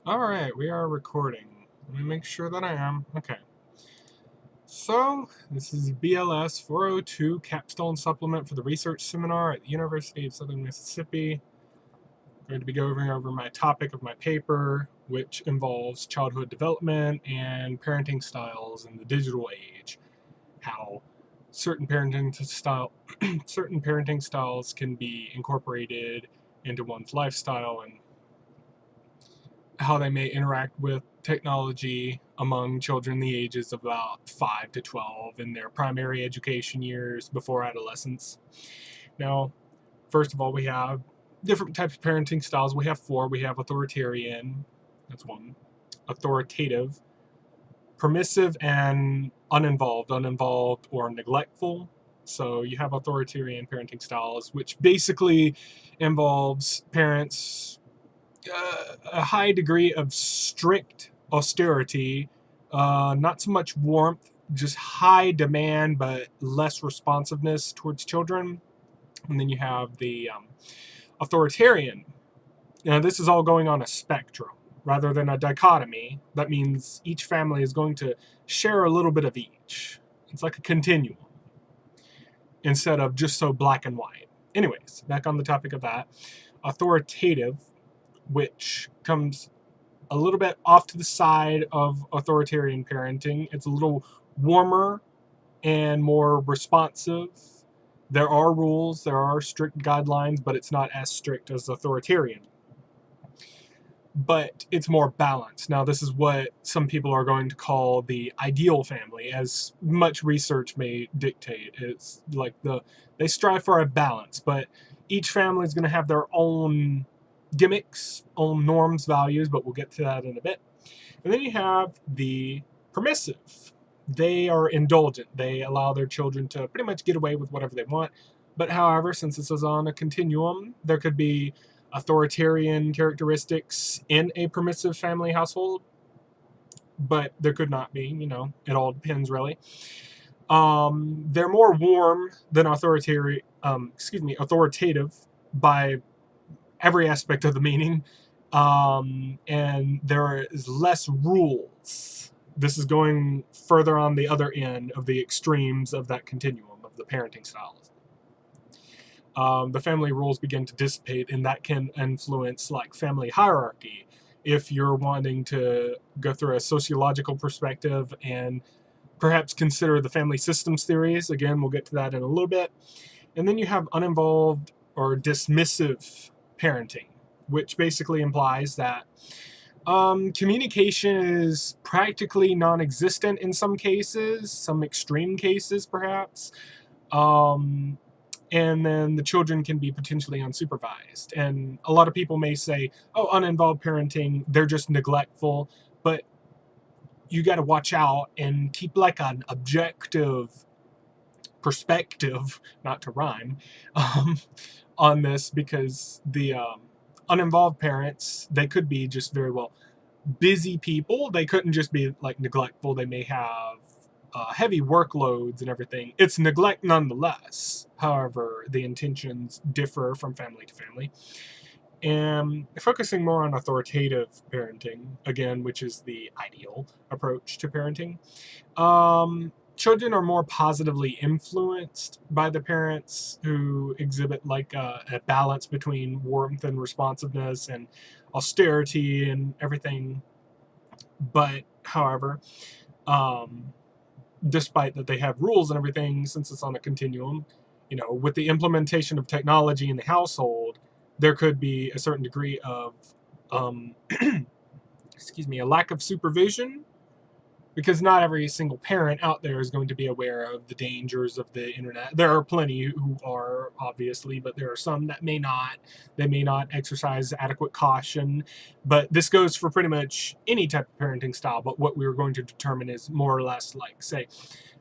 All right, we are recording. Let me make sure that I am. Okay. So, this is BLS 402 capstone supplement for the research seminar at the University of Southern Mississippi. I'm going to be going over my topic of my paper, which involves childhood development and parenting styles in the digital age. How certain certain parenting styles can be incorporated into one's lifestyle and how they may interact with technology among children the ages of about 5 to 12 in their primary education years before adolescence. Now, first of all, we have different types of parenting styles. We have four. We have authoritarian, that's one, authoritative, permissive, and uninvolved. Uninvolved or neglectful. So you have authoritarian parenting styles, which basically involves parents a high degree of strict austerity, not so much warmth, just high demand but less responsiveness towards children. And then you have the authoritarian. Now, this is all going on a spectrum rather than a dichotomy. That means each family is going to share a little bit of each. It's like a continuum instead of just so black and white. Anyways, back on the topic of that, authoritative, which comes a little bit off to the side of authoritarian parenting. It's a little warmer and more responsive. There are rules, there are strict guidelines, but it's not as strict as authoritarian. But it's more balanced. Now, this is what some people are going to call the ideal family, as much research may dictate. It's like they strive for a balance, but each family is going to have their own gimmicks, own norms, values, but we'll get to that in a bit. And then you have the permissive. They are indulgent. They allow their children to pretty much get away with whatever they want. But however, since this is on a continuum, there could be authoritarian characteristics in a permissive family household, but there could not be. It all depends really. They're more warm than authoritative by every aspect of the meaning, and there is less rules. This is going further on the other end of the extremes of that continuum of the parenting styles. The family rules begin to dissipate, and that can influence like family hierarchy. If you're wanting to go through a sociological perspective and perhaps consider the family systems theories, again, we'll get to that in a little bit. And then you have uninvolved or dismissive parenting, which basically implies that communication is practically non-existent in some cases, some extreme cases perhaps. And then the children can be potentially unsupervised. And a lot of people may say, oh, uninvolved parenting, they're just neglectful. But you got to watch out and keep like an objective perspective, not to rhyme, um, on this, because the uninvolved parents, they could be just very well busy people. They couldn't just be like neglectful. They may have heavy workloads and everything. It's neglect nonetheless. However, the intentions differ from family to family. And focusing more on authoritative parenting, again, which is the ideal approach to parenting. Children are more positively influenced by the parents who exhibit like a balance between warmth and responsiveness and austerity and everything. But, however, um, despite that they have rules and everything, since it's on a continuum, with the implementation of technology in the household, there could be a certain degree of, um, a lack of supervision, because not every single parent out there is going to be aware of the dangers of the internet. There are plenty who are, obviously, but there are some that may not. They may not exercise adequate caution. But this goes for pretty much any type of parenting style. But what we were going to determine is more or less like, say,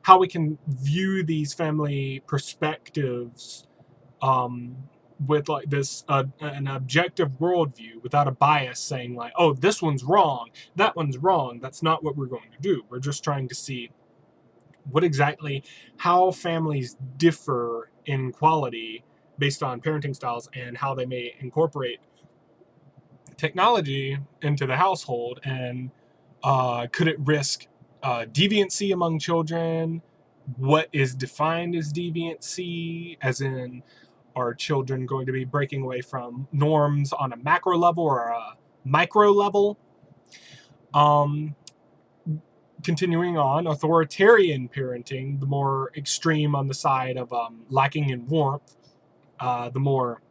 how we can view these family perspectives um, with like this an objective worldview without a bias saying like, oh, this one's wrong, that one's wrong. That's not what we're going to do. We're just trying to see what exactly how families differ in quality based on parenting styles and how they may incorporate technology into the household, and could it risk deviancy among children? What is defined as deviancy? As in, are children going to be breaking away from norms on a macro level or a micro level? Continuing on, authoritarian parenting, the more extreme on the side of lacking in warmth, the more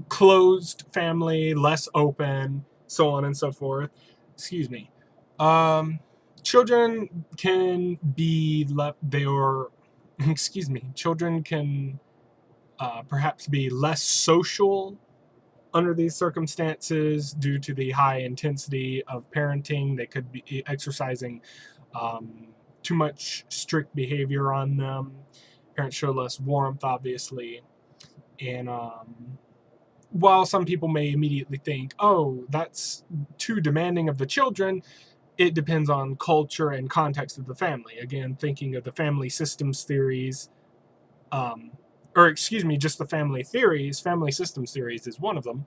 closed family, less open, so on and so forth. Excuse me. Children can be left, children can perhaps be less social under these circumstances due to the high intensity of parenting. They could be exercising too much strict behavior on them. Parents show less warmth, obviously. And while some people may immediately think, oh, that's too demanding of the children, it depends on culture and context of the family. Again, thinking of the family systems theories, just the family theories. Family systems theories is one of them.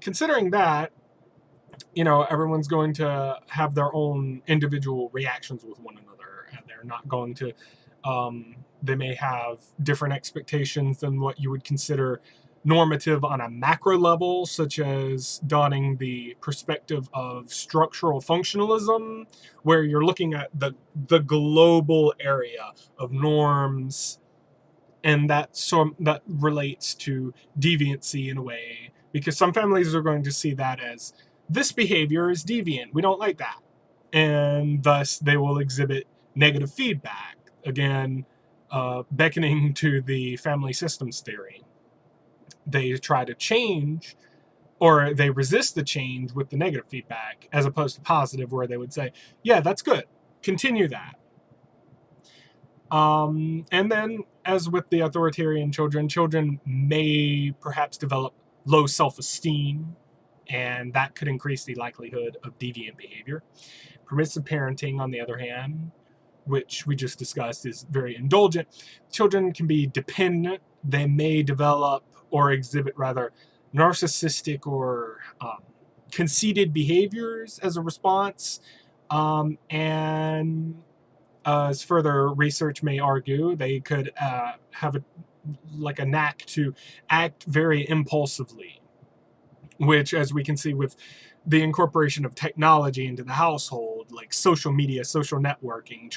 Considering that, everyone's going to have their own individual reactions with one another, and they're not going to, they may have different expectations than what you would consider normative on a macro level, such as donning the perspective of structural functionalism, where you're looking at the global area of norms, and that relates to deviancy in a way, because some families are going to see that as, this behavior is deviant, we don't like that, and thus they will exhibit negative feedback, again beckoning to the family systems theory. They try to change, or they resist the change with the negative feedback, as opposed to positive, where they would say, yeah, that's good, continue that. And then, as with the authoritarian children may perhaps develop low self-esteem, and that could increase the likelihood of deviant behavior. Permissive parenting, on the other hand, which we just discussed, is very indulgent. Children can be dependent. They may develop, or exhibit rather, narcissistic or conceited behaviors as a response. And as further research may argue, they could have a knack to act very impulsively, which, as we can see with the incorporation of technology into the household, like social media, social networking,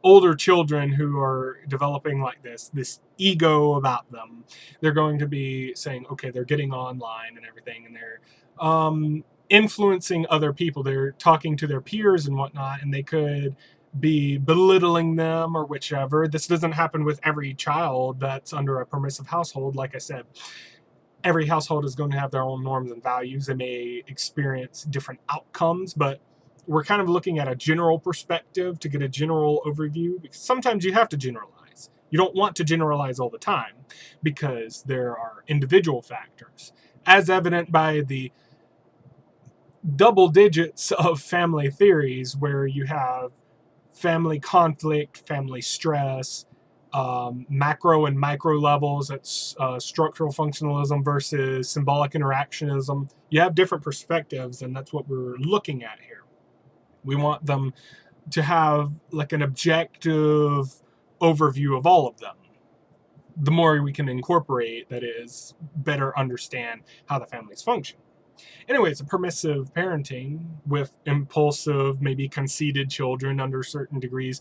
older children who are developing like this ego about them, they're going to be saying, okay, they're getting online and everything, and they're influencing other people. They're talking to their peers and whatnot, and they could be belittling them or whichever. This doesn't happen with every child that's under a permissive household. Like I said, every household is going to have their own norms and values. They may experience different outcomes, but we're kind of looking at a general perspective to get a general overview, because sometimes you have to generalize. You don't want to generalize all the time, because there are individual factors, as evident by the double digits of family theories, where you have family conflict, family stress, macro and micro levels. That's structural functionalism versus symbolic interactionism. You have different perspectives, and that's what we're looking at here. We want them to have like an objective overview of all of them. The more we can incorporate, that is, better understand how the families function. Anyways, a permissive parenting with impulsive, maybe conceited children under certain degrees,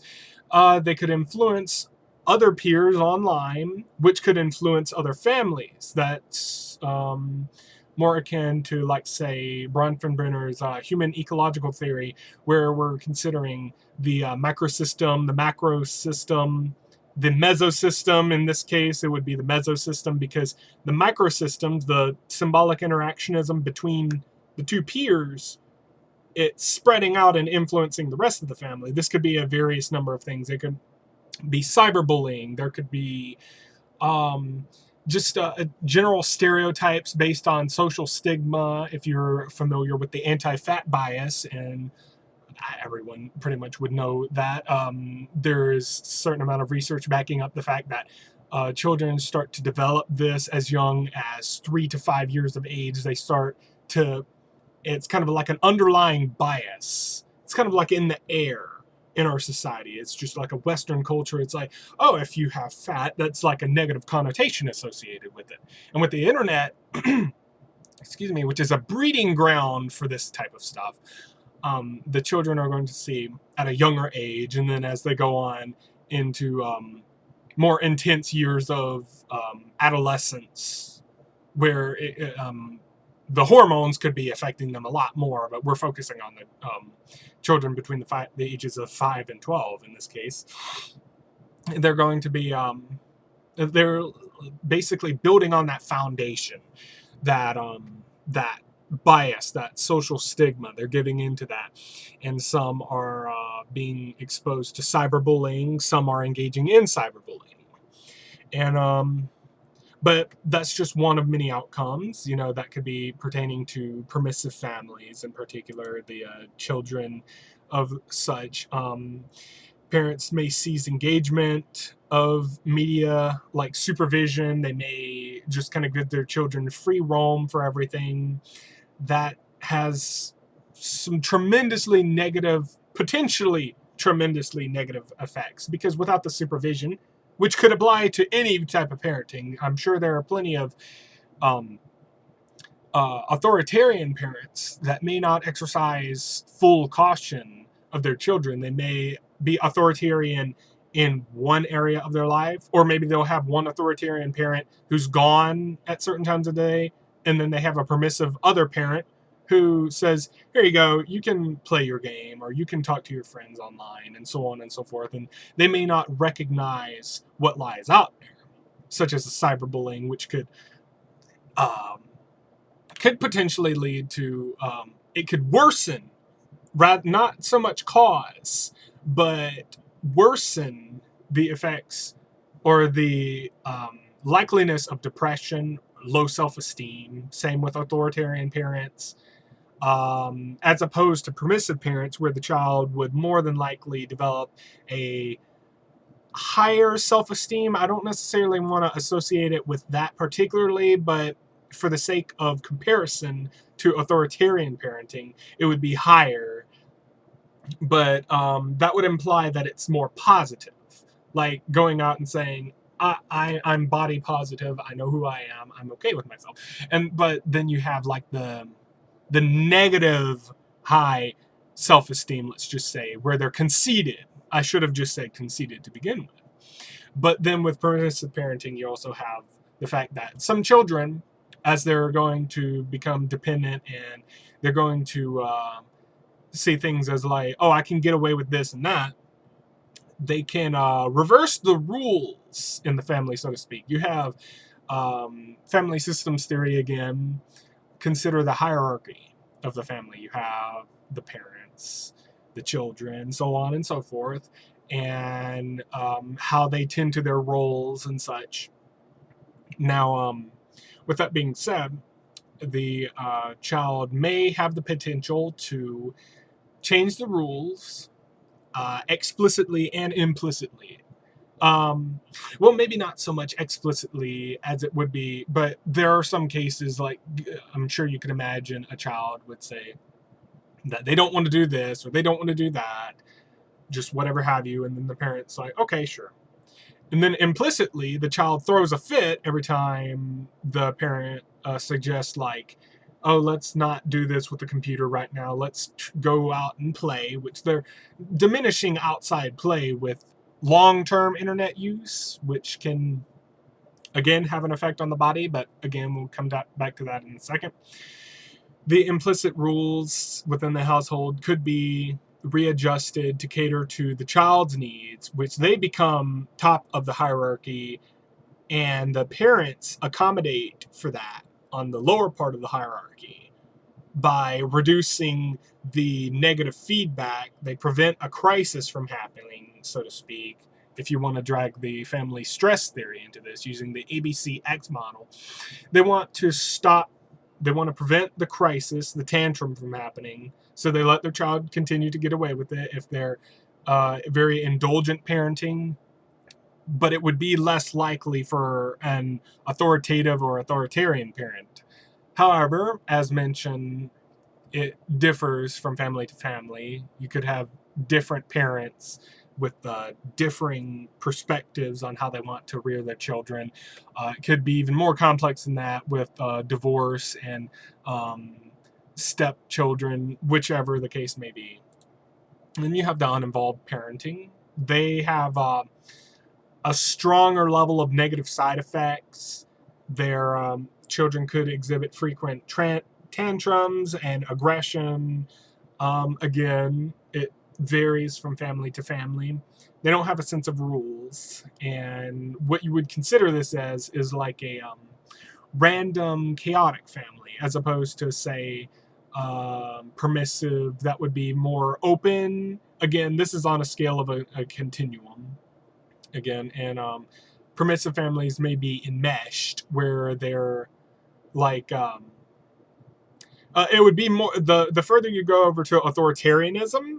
they could influence other peers online, which could influence other families. That's more akin to, like, say, Bronfenbrenner's human ecological theory, where we're considering the microsystem, the macro system, the mesosystem. In this case, it would be the mesosystem, because the microsystems, the symbolic interactionism between the two peers, it's spreading out and influencing the rest of the family. This could be a various number of things. It could be cyberbullying. There could be just general stereotypes based on social stigma. If you're familiar with the anti-fat bias, and everyone pretty much would know that, there is a certain amount of research backing up the fact that children start to develop this as young as 3 to 5 years of age. They start to, it's kind of like an underlying bias. It's kind of like in the air in our society. It's just like a Western culture. It's like, oh, if you have fat, that's like a negative connotation associated with it. And with the internet, excuse me, which is a breeding ground for this type of stuff, the children are going to see at a younger age, and then as they go on into more intense years of adolescence, where the hormones could be affecting them a lot more, but we're focusing on the children between the ages of 5 and 12 in this case. They're going to be, they're basically building on that foundation, that that bias, that social stigma. They're giving into that, and some are being exposed to cyberbullying. Some are engaging in cyberbullying, and but that's just one of many outcomes, you know, that could be pertaining to permissive families, in particular the children of such. Parents may cease engagement of media like supervision. They may just kind of give their children free roam for everything. That has some tremendously negative, potentially tremendously negative effects, because without the supervision, which could apply to any type of parenting, I'm sure there are plenty of authoritarian parents that may not exercise full caution of their children. They may be authoritarian in one area of their life, or maybe they'll have one authoritarian parent who's gone at certain times of the day, and then they have a permissive other parent who says, here you go, you can play your game, or you can talk to your friends online, and so on and so forth. And they may not recognize what lies out there, such as the cyberbullying, which could potentially lead to, it could worsen, not so much cause, but worsen the effects or the likeliness of depression, low self-esteem. Same with authoritarian parents, as opposed to permissive parents, where the child would more than likely develop a higher self-esteem. I don't necessarily want to associate it with that particularly, but for the sake of comparison to authoritarian parenting, it would be higher. But that would imply that it's more positive, like going out and saying, I'm body positive, I know who I am, I'm okay with myself. But then you have like the negative high self-esteem, let's just say, where they're conceited. I should have just said conceited to begin with. But then with permissive parenting, you also have the fact that some children, as they're going to become dependent, and they're going to see things as like, oh, I can get away with this and that, they can reverse the rules in the family, so to speak. You have family systems theory again. Consider the hierarchy of the family. You have the parents, the children, so on and so forth, and how they tend to their roles and such. Now, with that being said, the child may have the potential to change the rules explicitly and implicitly. Well, maybe not so much explicitly as it would be, but there are some cases, like I'm sure you can imagine, a child would say that they don't want to do this or they don't want to do that, just whatever have you, and then the parent's like, okay, sure. And then implicitly, the child throws a fit every time the parent suggests, like, oh, let's not do this with the computer right now. Let's go out and play, which they're diminishing outside play with long-term internet use, which can, again, have an effect on the body. But again, we'll come back to that in a second. The implicit rules within the household could be readjusted to cater to the child's needs, which they become top of the hierarchy, and the parents accommodate for that on the lower part of the hierarchy. By reducing the negative feedback, they prevent a crisis from happening, so to speak, if you want to drag the family stress theory into this, using the ABCX model. They want to prevent the crisis, the tantrum, from happening, so they let their child continue to get away with it. If they're very indulgent parenting, but it would be less likely for an authoritative or authoritarian parent. However, as mentioned, it differs from family to family. You could have different parents with differing perspectives on how they want to rear their children. It could be even more complex than that with divorce and stepchildren, whichever the case may be. And then you have the uninvolved parenting. They have a stronger level of negative side effects. Their children could exhibit frequent tantrums and aggression. Again, it varies from family to family. They don't have a sense of rules, and what you would consider this as is like a random, chaotic family, as opposed to, say, permissive, that would be more open. Again, this is on a scale of a continuum. Again, and permissive families may be enmeshed, where they're like it would be more the further you go over to authoritarianism,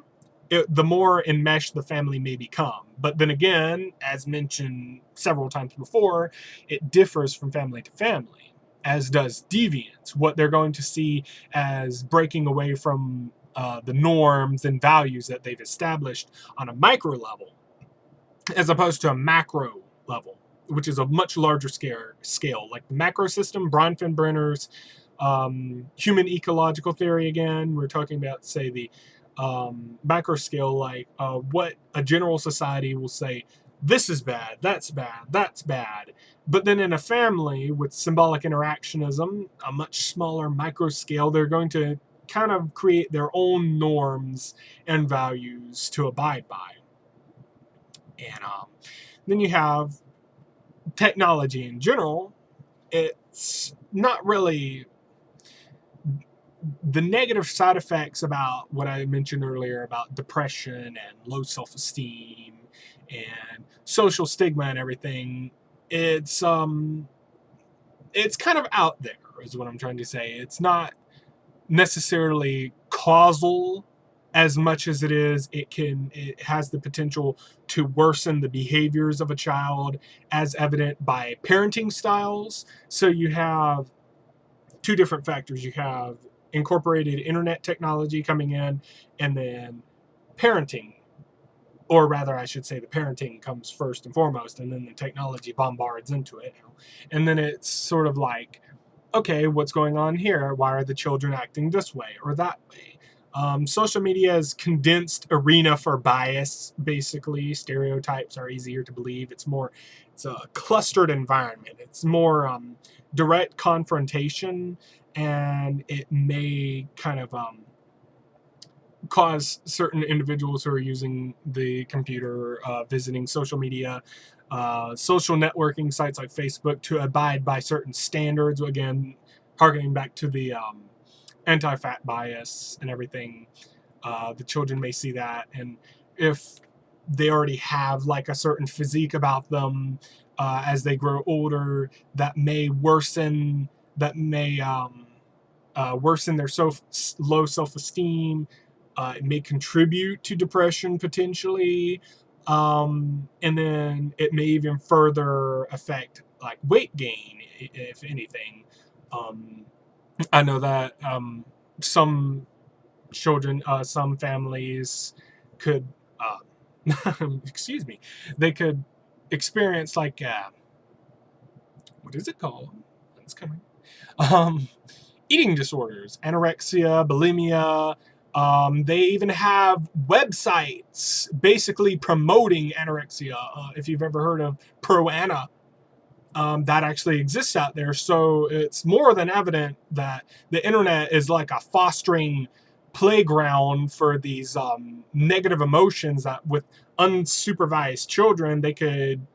the more enmeshed the family may become. But then again, as mentioned several times before, it differs from family to family, as does deviance, what they're going to see as breaking away from the norms and values that they've established on a micro level, as opposed to a macro level, which is a much larger scale. Like the macro system, Bronfenbrenner's human ecological theory. Again, we're talking about, say, the macro scale, like what a general society will say, this is bad, that's bad, that's bad. But then in a family with symbolic interactionism, a much smaller micro scale, they're going to kind of create their own norms and values to abide by. And then you have technology in general. It's not really the negative side effects about what I mentioned earlier about depression and low self-esteem and social stigma and everything. It's kind of out there, is what I'm trying to say. It's not necessarily causal as much as it has the potential to worsen the behaviors of a child, as evident by parenting styles. So you have two different factors. You have incorporated internet technology coming in, and then parenting, or rather I should say the parenting comes first and foremost, and then the technology bombards into it. And then it's sort of like, okay, what's going on here? Why are the children acting this way or that way? Social media is condensed arena for bias. Basically, stereotypes are easier to believe. It's a clustered environment. It's more direct confrontation, and it may kind of cause certain individuals who are using the computer, visiting social media, social networking sites like Facebook, to abide by certain standards. Again, harkening back to the anti-fat bias and everything. The children may see that, and if they already have like a certain physique about them, as they grow older, that may worsen their low self-esteem. It may contribute to depression potentially, and then it may even further affect like weight gain, if anything. I know that some children, some families could, excuse me, they could experience like, what is it called? It's coming. Eating disorders, anorexia, bulimia. They even have websites basically promoting anorexia. If you've ever heard of Pro-Ana, that actually exists out there. So it's more than evident that the internet is like a fostering playground for these negative emotions that, with unsupervised children, they could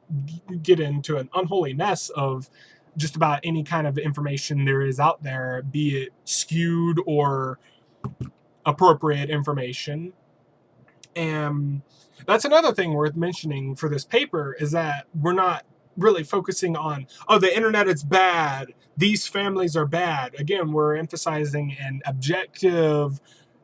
get into an unholy mess of just about any kind of information there is out there, be it skewed or appropriate information. And that's another thing worth mentioning for this paper, is that we're not really focusing on, oh, the internet is bad, these families are bad. Again, we're emphasizing an objective,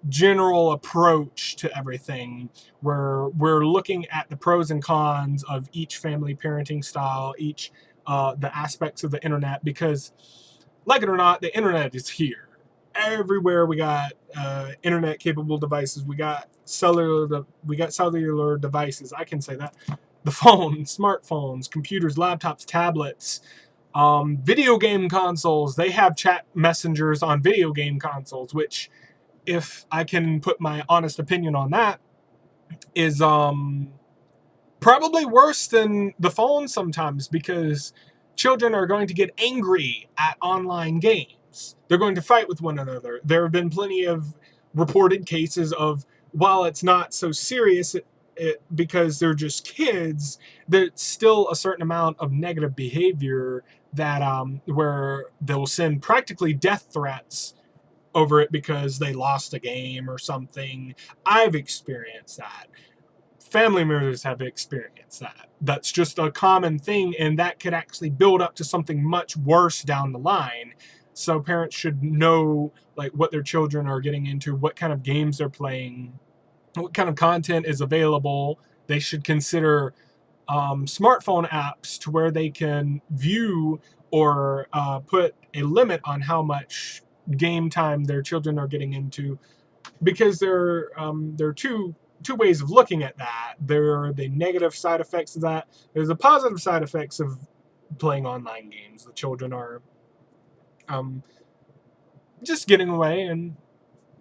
general approach to everything, where we're looking at the pros and cons of each family parenting style, each the aspects of the internet, because, like it or not, the internet is here everywhere. We got internet capable devices. We got cellular devices. I can say that. The phone, smartphones, computers, laptops, tablets, video game consoles. They have chat messengers on video game consoles, which, if I can put my honest opinion on that, is probably worse than the phone sometimes, because children are going to get angry at online games. They're going to fight with one another. There have been plenty of reported cases of, while it's not so serious, because they're just kids, there's still a certain amount of negative behavior that where they'll send practically death threats over it because they lost a game or something. I've experienced that. Family members have experienced that. That's just a common thing, and that could actually build up to something much worse down the line. So parents should know, like, what their children are getting into, what kind of games they're playing, what kind of content is available. They should consider smartphone apps to where they can view or put a limit on how much game time their children are getting into, because there are two ways of looking at that. There are the negative side effects of that. There's the positive side effects of playing online games. The children are just getting away and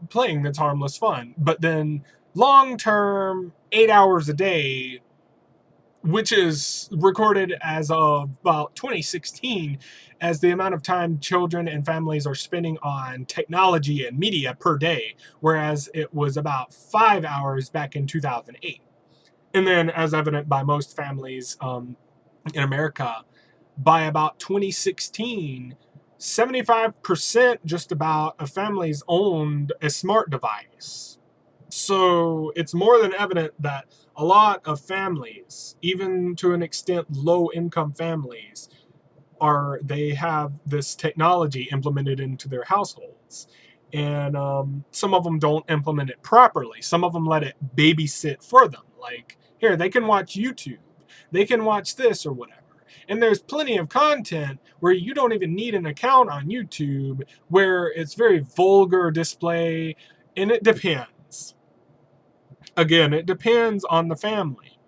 playing that's harmless fun. But then long term, 8 hours a day, which is recorded as of about 2016 as the amount of time children and families are spending on technology and media per day, whereas it was about 5 hours back in 2008. And then, as evident by most families in America, by about 2016, 75% just about of families owned a smart device. So it's more than evident that a lot of families, even to an extent low income families, they have this technology implemented into their households. And some of them don't implement it properly. Some of them let it babysit for them. Like, here, they can watch YouTube, they can watch this or whatever. And there's plenty of content where you don't even need an account on YouTube, where it's very vulgar display, and it depends. Again, it depends on the family.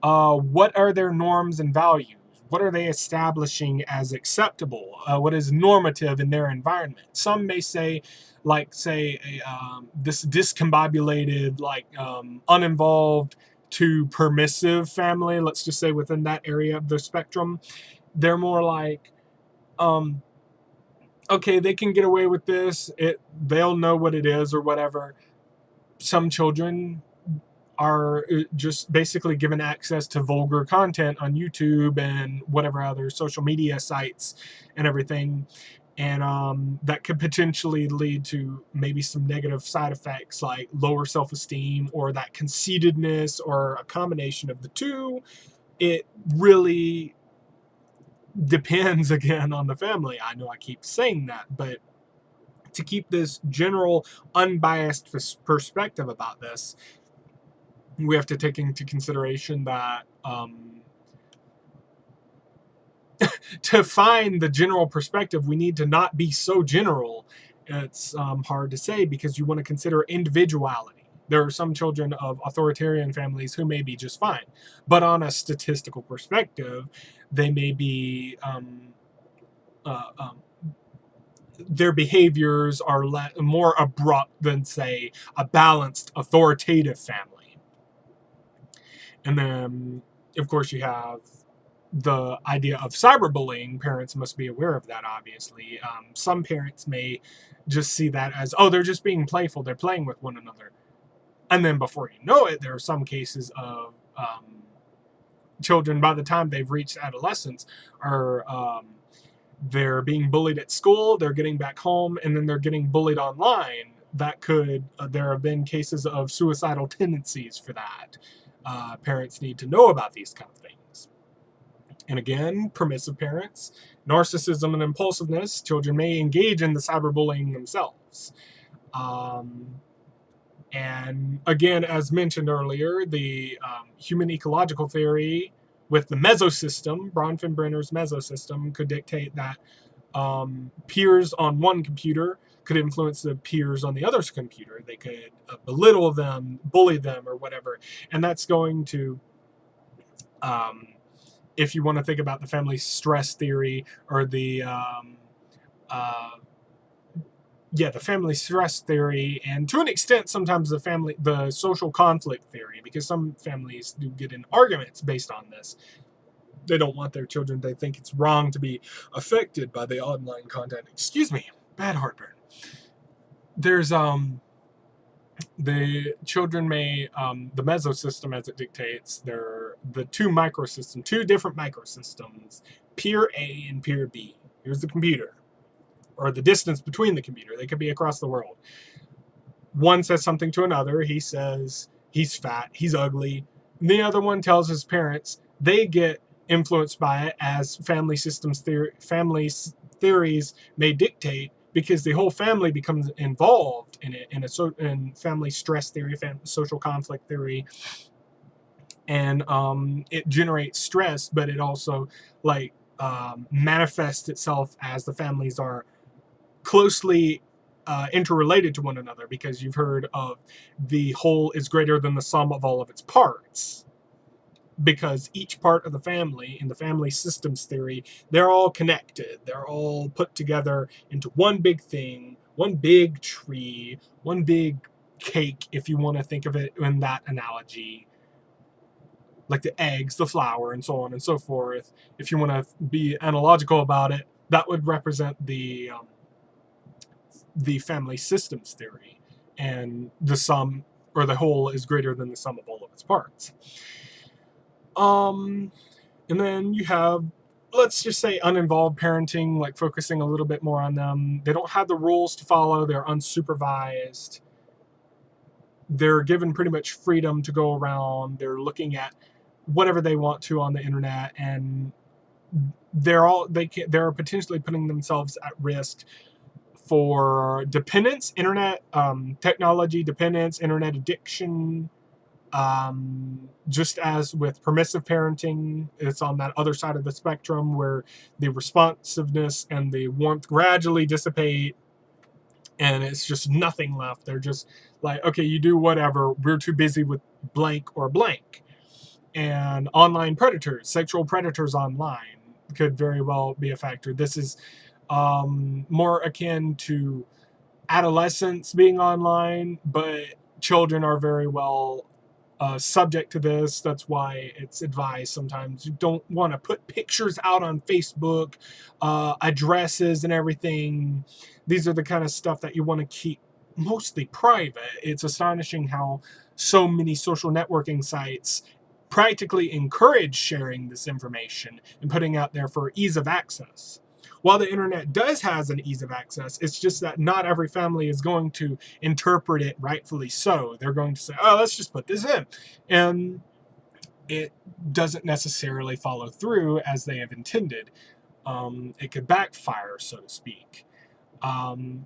What are their norms and values? What are they establishing as acceptable? What is normative in their environment? Some may say, like, this discombobulated, like, uninvolved to permissive family, let's just say within that area of the spectrum, they're more like, okay, they can get away with this. They'll know what it is or whatever. Some children are just basically given access to vulgar content on YouTube and whatever other social media sites and everything. And that could potentially lead to maybe some negative side effects, like lower self-esteem or that conceitedness, or a combination of the two. It really depends, again, on the family. I know I keep saying that, but to keep this general unbiased perspective about this, we have to take into consideration that to find the general perspective, we need to not be so general. It's hard to say, because you want to consider individuality. There are some children of authoritarian families who may be just fine, but on a statistical perspective, they may be their behaviors are more abrupt than, say, a balanced authoritative family. And then, of course, you have the idea of cyberbullying. Parents must be aware of that, obviously. Some parents may just see that as, oh, they're just being playful, they're playing with one another. And then before you know it, there are some cases of children, by the time they've reached adolescence, are they're being bullied at school, they're getting back home, and then they're getting bullied online. That could, there have been cases of suicidal tendencies for that. Parents need to know about these kind of things. And again, permissive parents, narcissism and impulsiveness, children may engage in the cyberbullying themselves. And again, as mentioned earlier, the human ecological theory with the mesosystem, Bronfenbrenner's mesosystem, could dictate that peers on one computer could influence the peers on the other's computer. They could belittle them, bully them, or whatever. And that's going to, if you want to think about the family stress theory or the the family stress theory, and to an extent sometimes the social conflict theory, because some families do get in arguments based on this. They don't want their children, they think it's wrong to be affected by the online content. Excuse me, bad heartburn. There's the children may the mesosystem, as it dictates, they're the two different microsystems, peer A and peer B. Here's the computer, or the distance between the computer. They could be across the world. One says something to another. He says he's fat, he's ugly. The other one tells his parents. They get influenced by it, as family theories may dictate, because the whole family becomes involved in it, in family stress theory, social conflict theory, and it generates stress, but it also manifests itself as the families are closely interrelated to one another, because you've heard of the whole is greater than the sum of all of its parts, because each part of the family, in the family systems theory, they're all connected. They're all put together into one big thing, one big tree, one big cake, if you want to think of it in that analogy. Like the eggs, the flour, and so on and so forth. If you want to be analogical about it, that would represent the family systems theory, and the sum or the whole is greater than the sum of all of its parts. And then you have, let's just say, uninvolved parenting, like focusing a little bit more on them. They don't have the rules to follow. They're unsupervised. They're given pretty much freedom to go around. They're looking at whatever they want to on the internet, and they're potentially putting themselves at risk for dependence, internet technology dependence, internet addiction. Just as with permissive parenting, it's on that other side of the spectrum where the responsiveness and the warmth gradually dissipate, and it's just nothing left. They're just like, okay, you do whatever, we're too busy with blank or blank. And online predators, sexual predators online, could very well be a factor. This is more akin to adolescents being online, but children are very well subject to this. That's why it's advised sometimes you don't want to put pictures out on Facebook, addresses and everything. These are the kind of stuff that you want to keep mostly private. It's astonishing how so many social networking sites practically encourage sharing this information and putting out there for ease of access. While the internet does has an ease of access, it's just that not every family is going to interpret it rightfully so. They're going to say, oh, let's just put this in. And it doesn't necessarily follow through as they have intended. It could backfire, so to speak. And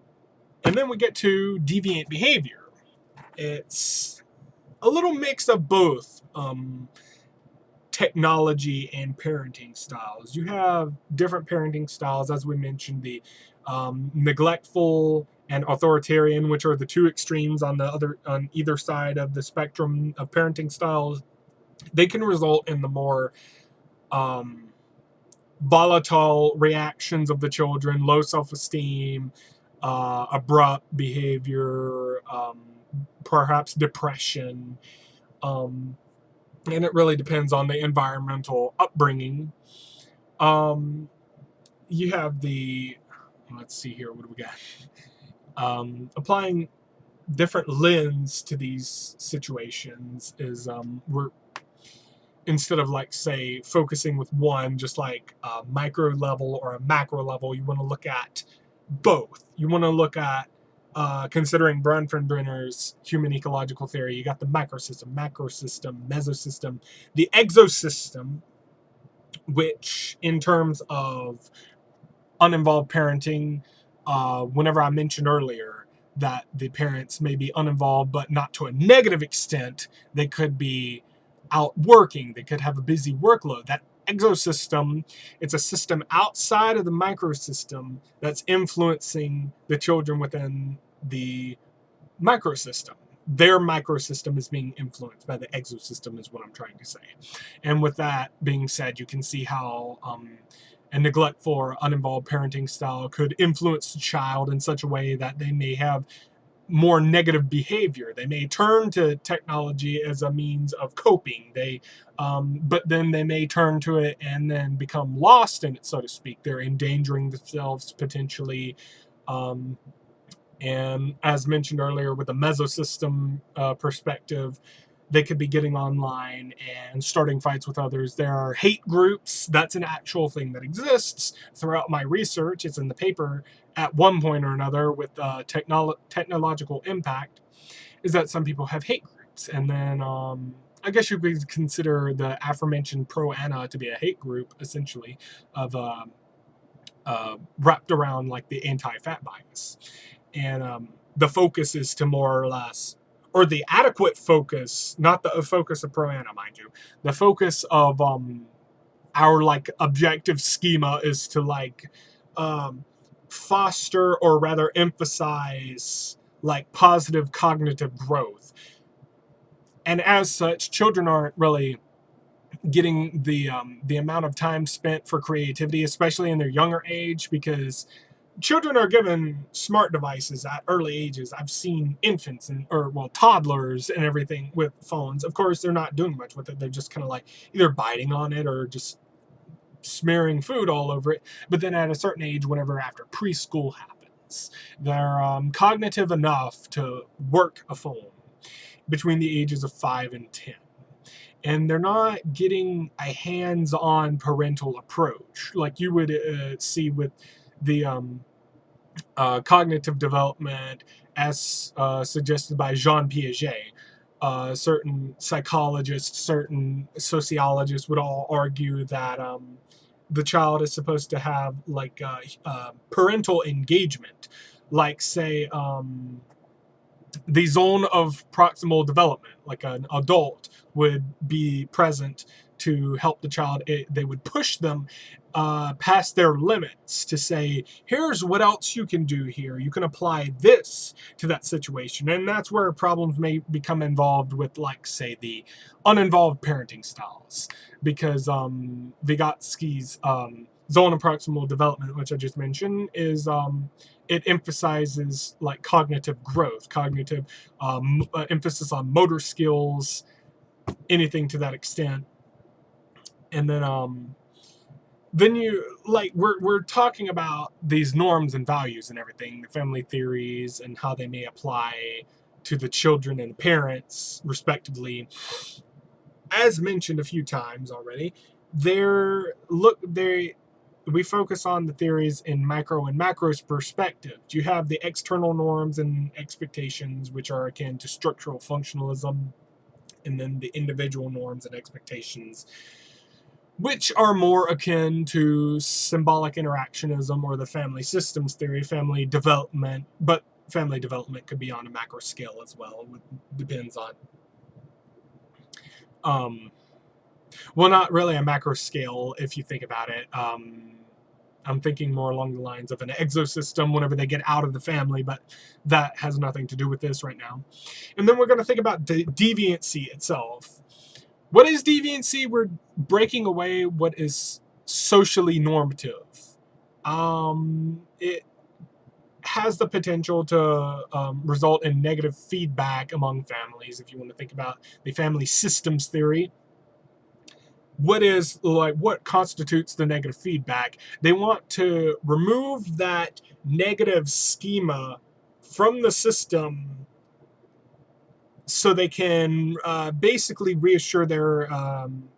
then we get to deviant behavior. It's a little mix of both technology and parenting styles. You have different parenting styles, as we mentioned, the neglectful and authoritarian, which are the two extremes on either side of the spectrum of parenting styles. They can result in the more volatile reactions of the children, low self-esteem, abrupt behavior, perhaps depression. And it really depends on the environmental upbringing. You have let's see here, what do we got? Applying different lens to these situations is we're, instead of say focusing with one, just like a micro level or a macro level, you want to look at both. You want to look at considering Bronfenbrenner's human ecological theory. You got the microsystem, macrosystem, mesosystem, the exosystem, which in terms of uninvolved parenting, whenever I mentioned earlier, that the parents may be uninvolved, but not to a negative extent. They could be out working. They could have a busy workload. That exosystem, it's a system outside of the microsystem that's influencing the children within the microsystem. Their microsystem is being influenced by the exosystem, is what I'm trying to say. And with that being said, you can see how a neglectful or uninvolved parenting style could influence the child in such a way that they may have more negative behavior. They may turn to technology as a means of coping. But then they may turn to it and then become lost in it, so to speak. They're endangering themselves potentially. And as mentioned earlier, with the mesosystem perspective, they could be getting online and starting fights with others. There are hate groups. That's an actual thing that exists. Throughout my research, it's in the paper at one point or another with technological impact, is that some people have hate groups. And then I guess you could consider the aforementioned pro-Ana to be a hate group, essentially, of wrapped around like the anti-fat bias. And the focus is to more or less, or the adequate focus, not the focus of pro-Ana, mind you, the focus of our like objective schema is to like foster, or rather emphasize, like positive cognitive growth. And as such, children aren't really getting the amount of time spent for creativity, especially in their younger age, because children are given smart devices at early ages. I've seen infants or toddlers and everything with phones. Of course, they're not doing much with it. They're just kind of like either biting on it or just smearing food all over it. But then at a certain age, whenever after preschool happens, they're cognitive enough to work a phone between the ages of 5 and 10. And they're not getting a hands-on parental approach like you would see with the cognitive development as suggested by Jean Piaget. Certain psychologists, certain sociologists would all argue that the child is supposed to have like parental engagement, like say the zone of proximal development, like an adult would be present to help the child. They would push them past their limits to say, here's what else you can do here. You can apply this to that situation. And that's where problems may become involved with, like, say, the uninvolved parenting styles. Because Vygotsky's zone of proximal development, which I just mentioned, is it emphasizes like cognitive growth, cognitive emphasis on motor skills, anything to that extent. And then you like we're talking about these norms and values and everything, the family theories and how they may apply to the children and the parents respectively. As mentioned a few times already, we focus on the theories in micro and macro's perspective. You have the external norms and expectations, which are akin to structural functionalism, and then the individual norms and expectations, which are more akin to symbolic interactionism or the family systems theory, family development. But family development could be on a macro scale as well. It depends on well, not really a macro scale if you think about it. I'm thinking more along the lines of an exosystem whenever they get out of the family, but that has nothing to do with this right now. And then we're going to think about deviancy itself. What is deviancy? We're breaking away what is socially normative. It has the potential to result in negative feedback among families. If you want to think about the family systems theory, what constitutes the negative feedback? They want to remove that negative schema from the system so they can basically reassure their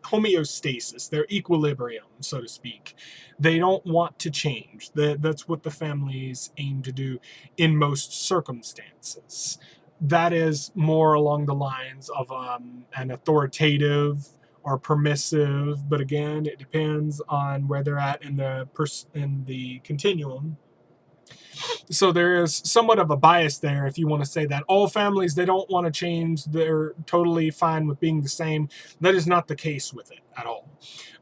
homeostasis, their equilibrium, so to speak. They don't want to change. That's what the families aim to do in most circumstances. That is more along the lines of an authoritative or permissive, but again, it depends on where they're at in the continuum. So there is somewhat of a bias there if you want to say that all families, they don't want to change, they're totally fine with being the same. That is not the case with it at all.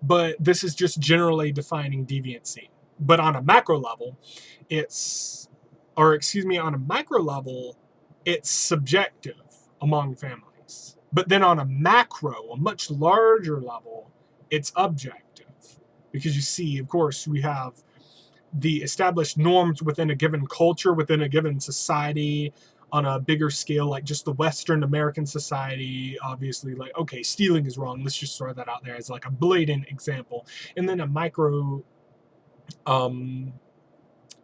But this is just generally defining deviancy. But on a macro level, on a micro level, it's subjective among families. But then on a macro, a much larger level, it's objective. Because you see, of course, we have the established norms within a given culture, within a given society, on a bigger scale, like just the Western American society, obviously, like, okay, stealing is wrong. Let's just throw that out there as like a blatant example. And then um,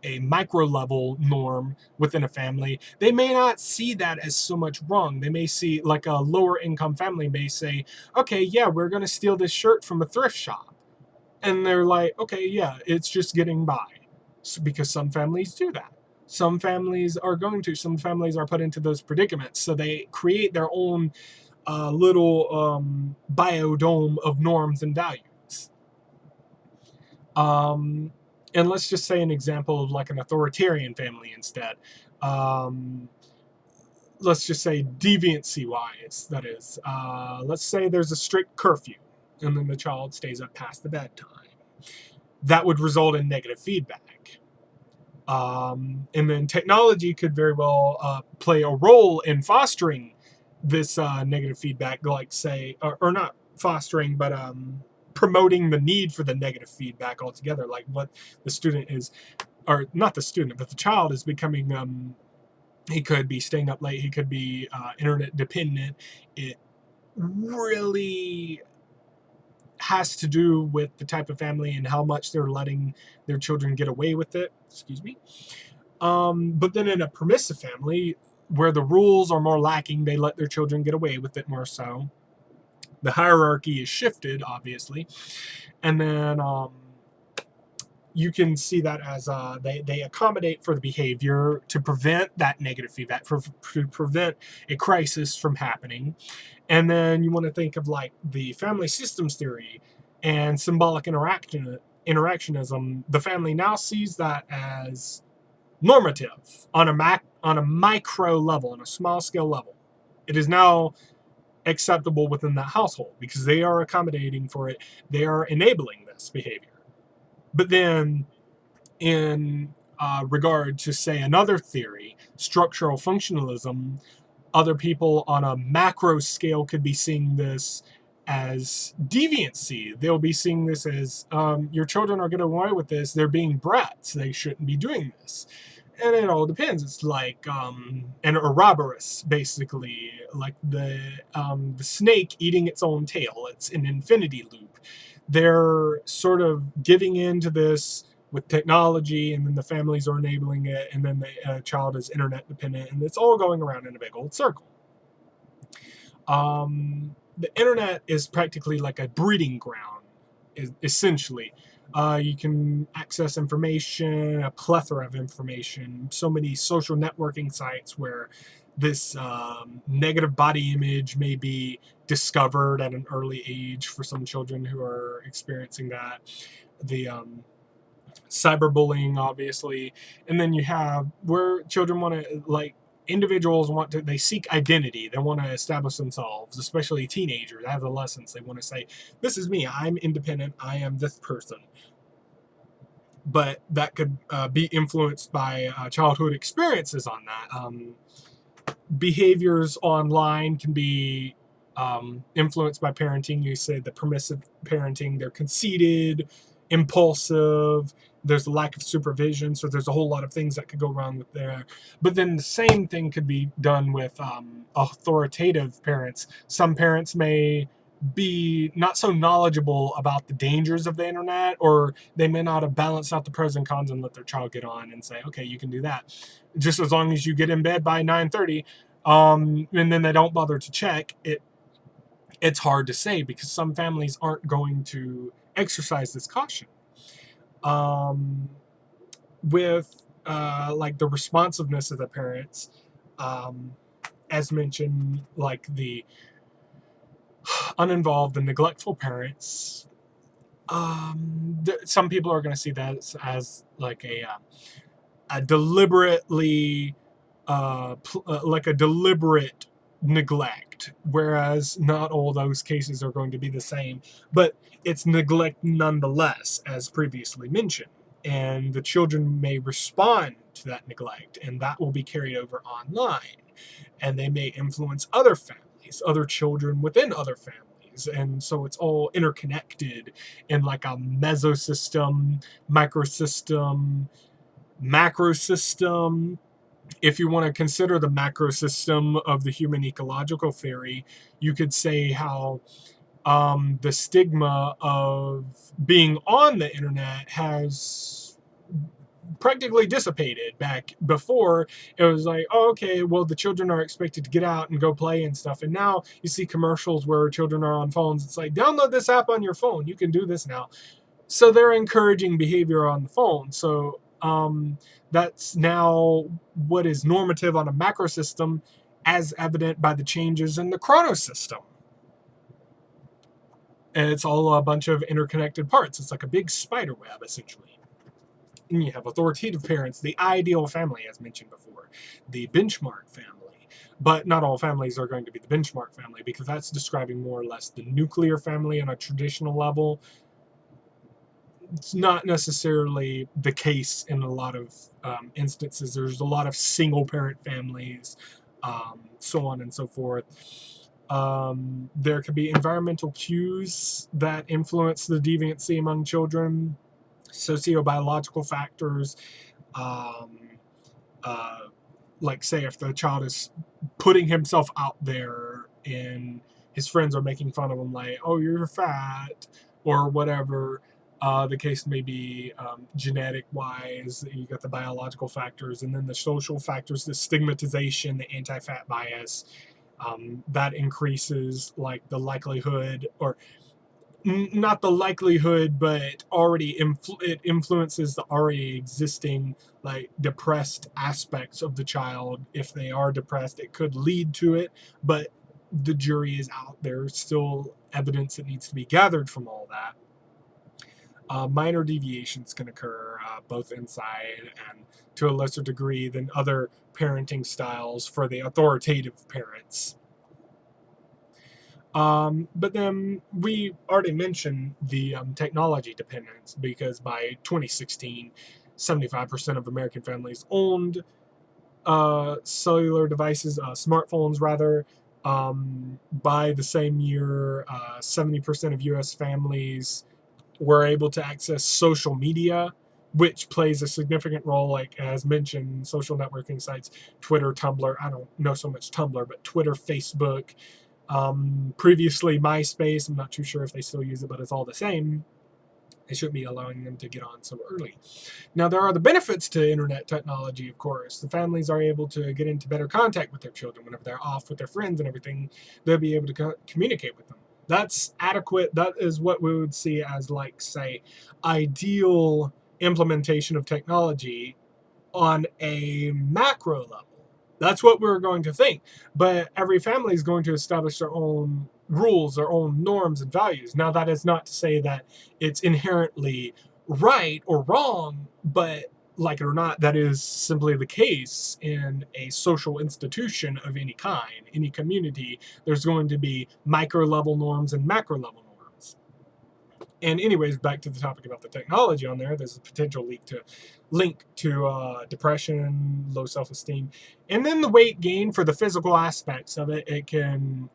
a micro level norm within a family, they may not see that as so much wrong. They may see, like, a lower income family may say, okay, yeah, we're going to steal this shirt from a thrift shop. And they're like, okay, yeah, it's just getting by. Because some families do that. Some families are put into those predicaments. So they create their own little biodome of norms and values. And let's just say an example of like an authoritarian family instead. Let's just say deviancy wise, that is. Let's say there's a strict curfew and then the child stays up past the bedtime. That would result in negative feedback. And then technology could very well play a role in fostering this negative feedback, like say, or not fostering, but promoting the need for the negative feedback altogether. Like what the student is, or not the student, but the child is becoming. He could be staying up late. He could be internet dependent. It really has to do with the type of family and how much they're letting their children get away with it. Excuse me. But then in a permissive family where the rules are more lacking, they let their children get away with it more so. The hierarchy is shifted, obviously. And then you can see that as they accommodate for the behavior to prevent that negative feedback, to prevent a crisis from happening. And then you want to think of like the family systems theory and symbolic interactionism. The family now sees that as normative on a micro level, on a small scale level. It is now acceptable within that household because they are accommodating for it. They are enabling this behavior. But then in regard to, say, another theory, structural functionalism, other people on a macro scale could be seeing this as deviancy. They'll be seeing this as your children are getting away with this. They're being brats. They shouldn't be doing this. And it all depends. It's like an Ouroboros, basically, like the snake eating its own tail. It's an infinity loop. They're sort of giving in to this with technology, and then the families are enabling it, and then the child is internet dependent, and it's all going around in a big old circle. The internet is practically like a breeding ground, essentially. You can access information, a plethora of information, so many social networking sites where this negative body image may be discovered at an early age for some children who are experiencing that. The cyberbullying, obviously. And then you have where children want to, like, individuals they seek identity. They want to establish themselves, especially teenagers, adolescents. They want to say, this is me, I'm independent, I am this person. But that could be influenced by childhood experiences on that. Behaviors online can be influenced by parenting. You say the permissive parenting, they're conceited, impulsive, there's a lack of supervision, so there's a whole lot of things that could go wrong with there. But then the same thing could be done with authoritative parents. Some parents may be not so knowledgeable about the dangers of the internet, or they may not have balanced out the pros and cons and let their child get on and say, okay, you can do that just as long as you get in bed by 9:30, and then they don't bother to check it. It's hard to say because some families aren't going to exercise this caution. With like the responsiveness of the parents, as mentioned, like the uninvolved and neglectful parents, some people are going to see that as like deliberately like a deliberate neglect, whereas not all those cases are going to be the same, but it's neglect nonetheless, as previously mentioned. And the children may respond to that neglect, and that will be carried over online. And they may influence other families, other children within other families. And so it's all interconnected in like a mesosystem, microsystem, macrosystem. If you want to consider the macro system of the human ecological theory, you could say how the stigma of being on the internet has practically dissipated. Back before, it was like, oh, okay, well, the children are expected to get out and go play and stuff. And now you see commercials where children are on phones. It's like, download this app on your phone. You can do this now. So they're encouraging behavior on the phone. So that's now what is normative on a macro system, as evident by the changes in the chronos system. And it's all a bunch of interconnected parts. It's like a big spider web, essentially. And you have authoritative parents, the ideal family, as mentioned before, the benchmark family. But not all families are going to be the benchmark family, because that's describing more or less the nuclear family on a traditional level. It's not necessarily the case in a lot of instances. There's a lot of single parent families, so on and so forth. There could be environmental cues that influence the deviancy among children, sociobiological factors, um, like say if the child is putting himself out there and his friends are making fun of him, like, oh, you're fat, or whatever the case may be, genetic wise. You got the biological factors, and then the social factors, the stigmatization, the anti-fat bias, that increases like the likelihood, or not the likelihood, but already it influences the already existing like depressed aspects of the child. If they are depressed, it could lead to it, but the jury is out. There's still evidence that needs to be gathered from all that. Minor deviations can occur both inside and to a lesser degree than other parenting styles for the authoritative parents. But then we already mentioned the technology dependence, because by 2016, 75% of American families owned cellular devices, smartphones rather. By the same year, 70% of US families were able to access social media, which plays a significant role, like as mentioned, social networking sites, Twitter, Tumblr. I don't know so much Tumblr, but Twitter, Facebook, previously MySpace. I'm not too sure if they still use it, but it's all the same. They shouldn't be allowing them to get on so early. Now, there are the benefits to internet technology, of course. The families are able to get into better contact with their children whenever they're off with their friends and everything. They'll be able to communicate with them. That's adequate. That is what we would see as, like, say, ideal implementation of technology on a macro level. That's what we're going to think. But every family is going to establish their own rules, their own norms and values. Now, that is not to say that it's inherently right or wrong, but like it or not, that is simply the case in a social institution of any kind, any community. There's going to be micro level norms and macro level norms. And anyways, back to the topic about the technology on there, there's a potential link to depression, low self-esteem, and then the weight gain for the physical aspects of it. It can,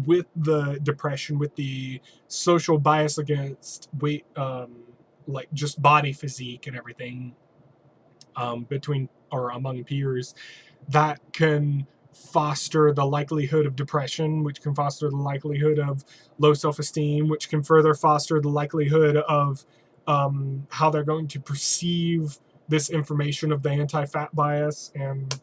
with the depression, with the social bias against weight, like just body physique and everything, between or among peers, that can foster the likelihood of depression, which can foster the likelihood of low self-esteem, which can further foster the likelihood of how they're going to perceive this information of the anti-fat bias. And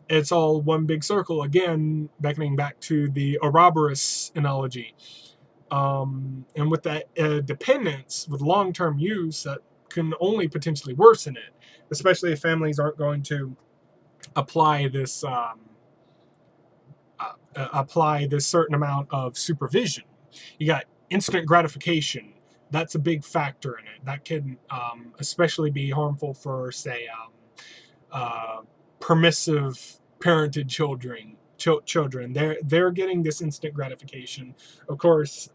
it's all one big circle, again, beckoning back to the Ouroboros analogy. And with that dependence, with long-term use, that can only potentially worsen it, especially if families aren't going to apply this certain amount of supervision. You got instant gratification, That's a big factor in it. That can especially be harmful for, say, uh, permissive parented children. They're getting this instant gratification. Of course,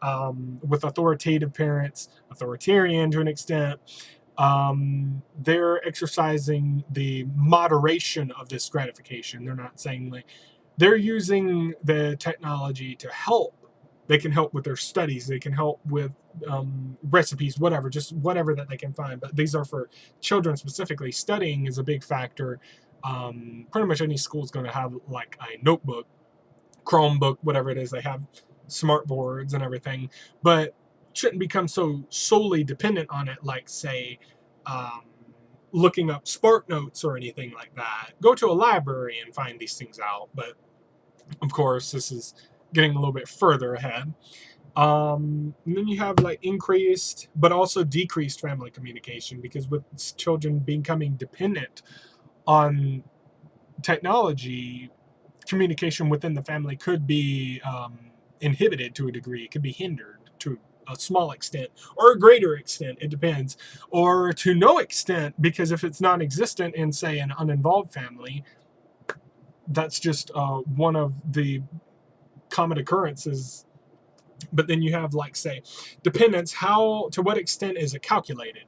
with authoritative parents, authoritarian to an extent, they're exercising the moderation of this gratification. They're not saying, like, they're using the technology to help. They can help with their studies. They can help with recipes, whatever, just whatever that they can find. But these are for children specifically. Studying is a big factor. Pretty much any school is going to have like a notebook, Chromebook, whatever it is. They have smart boards and everything, but shouldn't become so solely dependent on it. Like, say, um, looking up Spark Notes or anything like that. Go to a library and find these things out. But of course, this is getting a little bit further ahead. And then you have like increased but also decreased family communication, because with children becoming dependent on technology, communication within the family could be inhibited to a degree. It could be hindered to a small extent or a greater extent. It depends. Or to no extent, because if it's non-existent in, say, an uninvolved family, that's just one of the common occurrences. But then you have, like, say, dependence. How, to what extent is it calculated?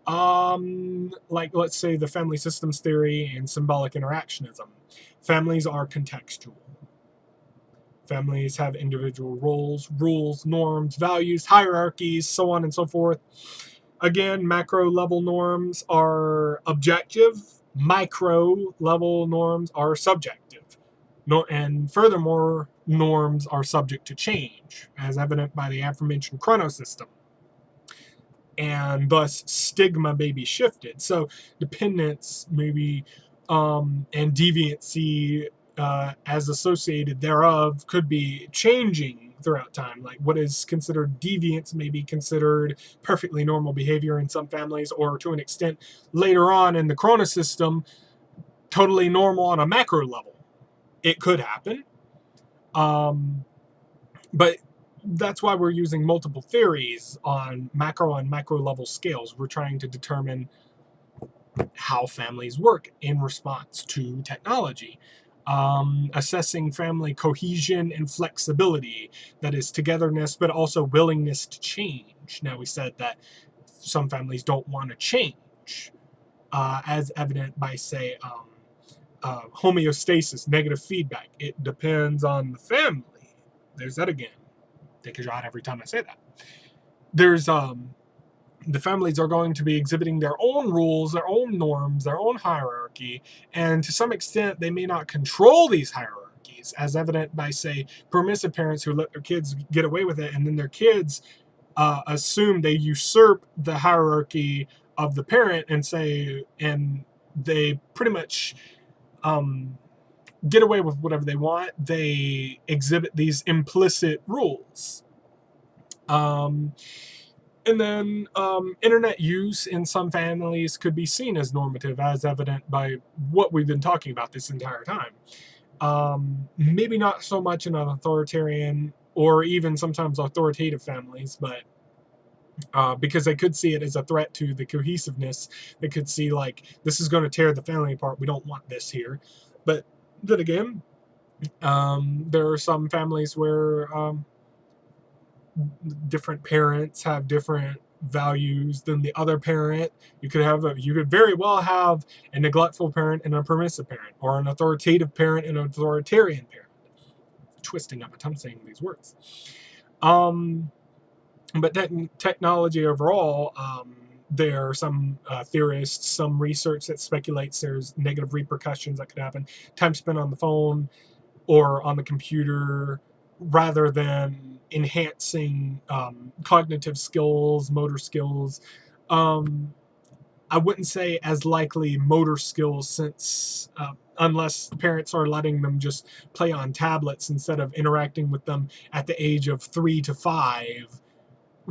Like, let's say the family systems theory and symbolic interactionism. Families are contextual. Families have individual roles, rules, norms, values, hierarchies, so on and so forth. Again, macro level norms are objective, micro level norms are subjective. No, and furthermore, norms are subject to change, as evident by the aforementioned chronosystem. And thus, stigma may be shifted. So, dependence maybe and deviancy as associated thereof could be changing throughout time. Like, what is considered deviance may be considered perfectly normal behavior in some families, or to an extent later on in the chronosystem, totally normal on a macro level. It could happen. But that's why we're using multiple theories on macro and micro level scales. We're trying to determine how families work in response to technology. Assessing family cohesion and flexibility, that is togetherness, but also willingness to change. Now, we said that some families don't want to change, as evident by, say, homeostasis, negative feedback. It depends on the family. There's that again. Take a shot every time I say that. There's the families are going to be exhibiting their own rules, their own norms, their own hierarchy, and to some extent they may not control these hierarchies, as evident by, say, permissive parents who let their kids get away with it, and then their kids assume they usurp the hierarchy of the parent and they pretty much get away with whatever they want. They exhibit these implicit rules. And then internet use in some families could be seen as normative, as evident by what we've been talking about this entire time. Maybe not so much in an authoritarian or even sometimes authoritative families, but because they could see it as a threat to the cohesiveness. They could see, like, this is going to tear the family apart. We don't want this here. But then again, there are some families where different parents have different values than the other parent. You could very well have a neglectful parent and a permissive parent, or an authoritative parent and an authoritarian parent. Twisting up a tongue saying these words. But technology overall, there are some theorists, some research that speculates there's negative repercussions that could happen. Time spent on the phone or on the computer, rather than enhancing cognitive skills, motor skills. I wouldn't say as likely motor skills, since unless parents are letting them just play on tablets instead of interacting with them at the age of 3 to 5,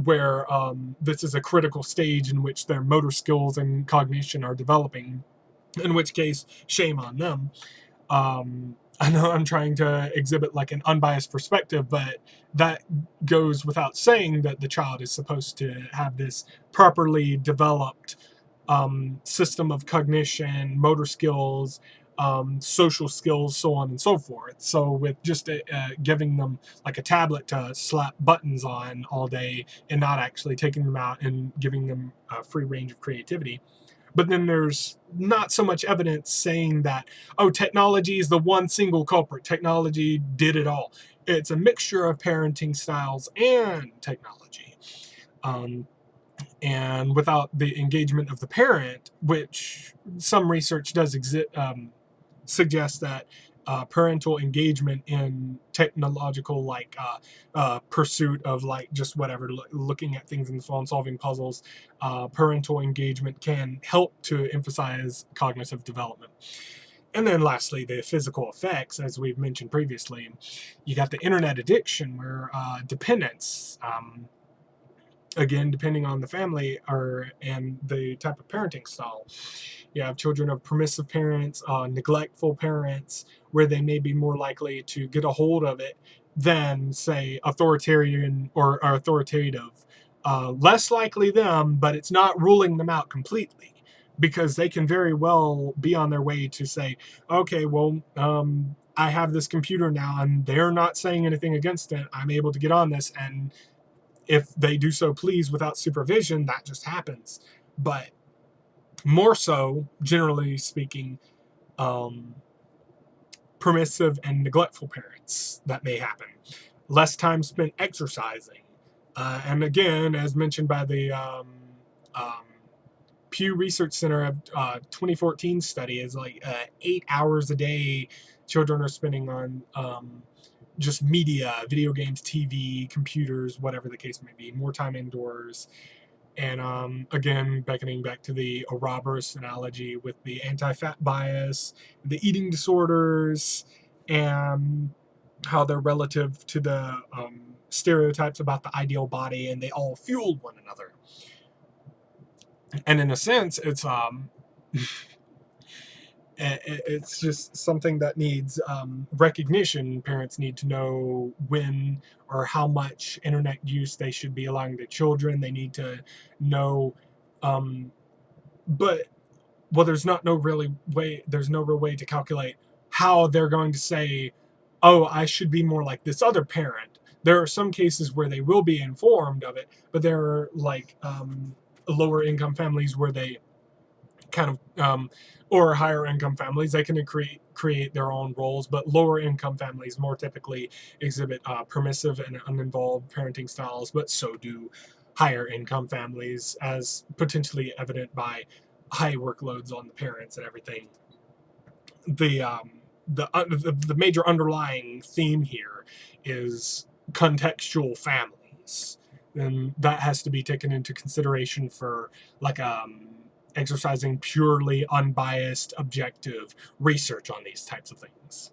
where this is a critical stage in which their motor skills and cognition are developing, in which case, shame on them. I know I'm trying to exhibit like an unbiased perspective, but that goes without saying that the child is supposed to have this properly developed system of cognition, motor skills, social skills, so on and so forth. So with just giving them like a tablet to slap buttons on all day and not actually taking them out and giving them a free range of creativity. But then there's not so much evidence saying that, oh, technology is the one single culprit. Technology did it all. It's a mixture of parenting styles and technology. Um, and without the engagement of the parent, which some research does suggest that parental engagement in technological pursuit of like just whatever, looking at things in the phone, solving puzzles, parental engagement can help to emphasize cognitive development. And then lastly, the physical effects, as we've mentioned previously. You got the internet addiction, where dependence, again, depending on the family and the type of parenting style. You have children of permissive parents, neglectful parents, where they may be more likely to get a hold of it than, say, authoritarian or authoritative. Less likely them, but it's not ruling them out completely, because they can very well be on their way to say, okay, well, I have this computer now and they're not saying anything against it. I'm able to get on this, and if they do so please without supervision, that just happens. But more so, generally speaking, um, permissive and neglectful parents, that may happen. Less time spent exercising. And again, as mentioned by the um, Pew Research Center 2014 study, is like 8 hours a day children are spending on just media, video games, TV, computers, whatever the case may be, more time indoors. And again, beckoning back to the Ouroboros analogy with the anti-fat bias, the eating disorders, and how they're relative to the stereotypes about the ideal body, and they all fuel one another. And in a sense, it's just something that needs recognition. Parents need to know when or how much internet use they should be allowing their children. They need to know, um, but well, there's no real way to calculate how they're going to say, oh, I should be more like this other parent. There are some cases where they will be informed of it, but there are like lower income families where they kind of or higher income families, they can create their own roles, but lower income families more typically exhibit permissive and uninvolved parenting styles, but so do higher income families, as potentially evident by high workloads on the parents and everything. The major underlying theme here is contextual families, and that has to be taken into consideration for like exercising purely unbiased, objective research on these types of things.